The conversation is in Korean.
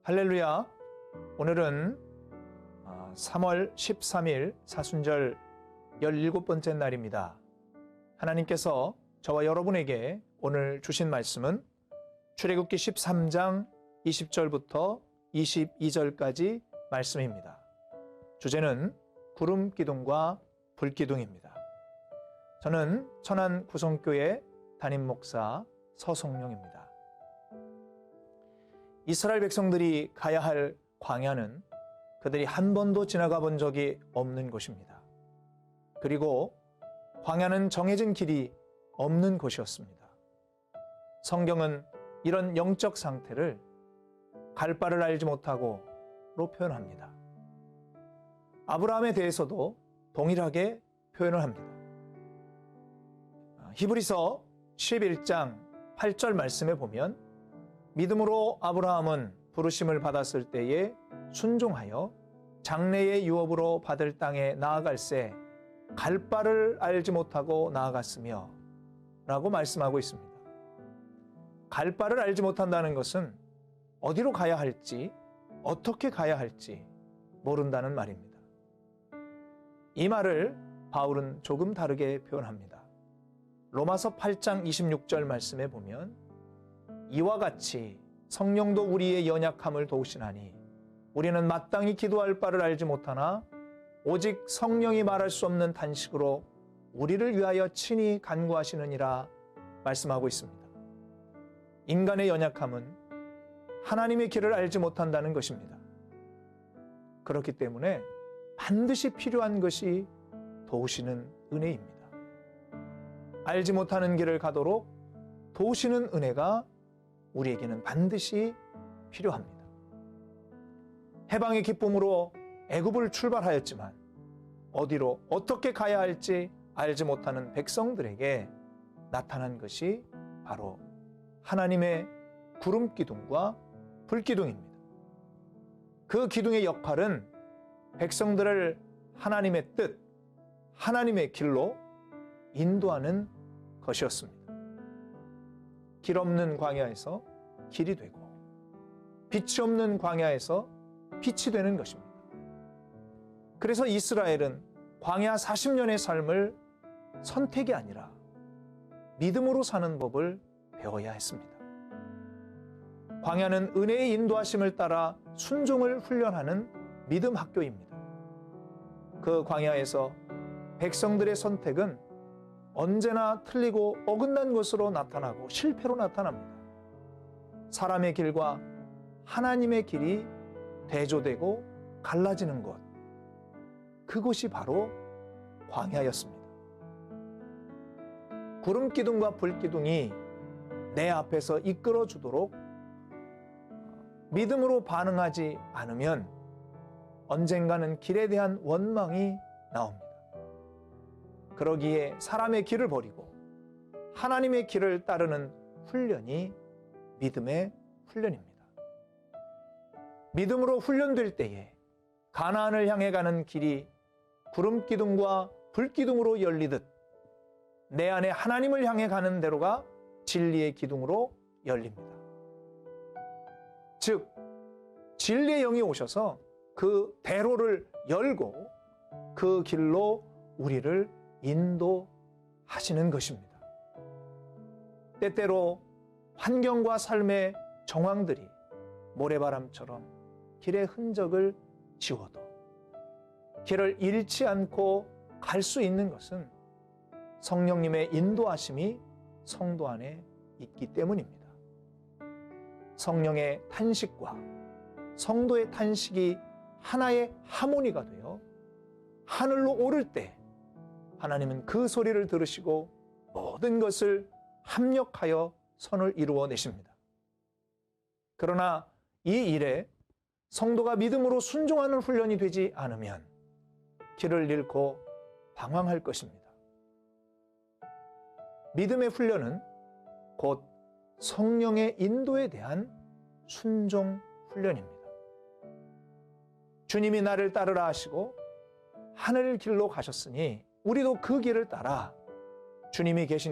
할렐루야. 오늘은 3월 13일 사순절 17번째 날입니다. 하나님께서 저와 여러분에게 오늘 주신 말씀은 출애굽기 13장 20절부터 22절까지 말씀입니다. 주제는 구름 기둥과 불 기둥입니다. 저는 천안 구성교회 담임 목사 서성룡입니다. 이스라엘 백성들이 가야 할 광야는 그들이 한 번도 지나가 본 적이 없는 곳입니다. 그리고 광야는 정해진 길이 없는 곳이었습니다. 성경은 이런 영적 상태를 갈 바를 알지 못하고로 표현합니다. 아브라함에 대해서도 동일하게 표현을 합니다. 히브리서 11장 8절 말씀에 보면 믿음으로 아브라함은 부르심을 받았을 때에 순종하여 장래의 유업으로 받을 땅에 나아갈새 갈 바를 알지 못하고 나아갔으며 라고 말씀하고 있습니다. 갈 바를 알지 못한다는 것은 어디로 가야 할지 어떻게 가야 할지 모른다는 말입니다. 이 말을 바울은 조금 다르게 표현합니다. 로마서 8장 26절 말씀에 보면 이와 같이 성령도 우리의 연약함을 도우시나니 우리는 마땅히 기도할 바를 알지 못하나 오직 성령이 말할 수 없는 탄식으로 우리를 위하여 친히 간구하시느니라 말씀하고 있습니다. 인간의 연약함은 하나님의 길을 알지 못한다는 것입니다. 그렇기 때문에 반드시 필요한 것이 도우시는 은혜입니다. 알지 못하는 길을 가도록 도우시는 은혜가 우리에게는 반드시 필요합니다. 해방의 기쁨으로 애굽을 출발하였지만 어디로 어떻게 가야 할지 알지 못하는 백성들에게 나타난 것이 바로 하나님의 구름 기둥과 불 기둥입니다. 그 기둥의 역할은 백성들을 하나님의 뜻, 하나님의 길로 인도하는 것이었습니다. 길 없는 광야에서 길이 되고 빛이 없는 광야에서 빛이 되는 것입니다. 그래서 이스라엘은 광야 40년의 삶을 선택이 아니라 믿음으로 사는 법을 배워야 했습니다. 광야는 은혜의 인도하심을 따라 순종을 훈련하는 믿음 학교입니다. 그 광야에서 백성들의 선택은 언제나 틀리고 어긋난 것으로 나타나고 실패로 나타납니다. 사람의 길과 하나님의 길이 대조되고 갈라지는 곳, 그곳이 바로 광야였습니다. 구름 기둥과 불 기둥이 내 앞에서 이끌어 주도록 믿음으로 반응하지 않으면 언젠가는 길에 대한 원망이 나옵니다. 그러기에 사람의 길을 버리고 하나님의 길을 따르는 훈련이 믿음의 훈련입니다. 믿음으로 훈련될 때에 가나안을 향해 가는 길이 구름 기둥과 불 기둥으로 열리듯 내 안에 하나님을 향해 가는 대로가 진리의 기둥으로 열립니다. 즉 진리의 영이 오셔서 그 대로를 열고 그 길로 우리를 인도하시는 것입니다. 때때로 환경과 삶의 정황들이 모래바람처럼 길의 흔적을 지워도 길을 잃지 않고 갈 수 있는 것은 성령님의 인도하심이 성도 안에 있기 때문입니다. 성령의 탄식과 성도의 탄식이 하나의 하모니가 되어 하늘로 오를 때 하나님은 그 소리를 들으시고 모든 것을 합력하여 선을 이루어내십니다. 그러나 이 일에 성도가 믿음으로 순종하는 훈련이 되지 않으면 길을 잃고 방황할 것입니다. 믿음의 훈련은 곧 성령의 인도에 대한 순종 훈련입니다. 주님이 나를 따르라 하시고 하늘 길로 가셨으니 우리도 그 길을 따라 주님이 계신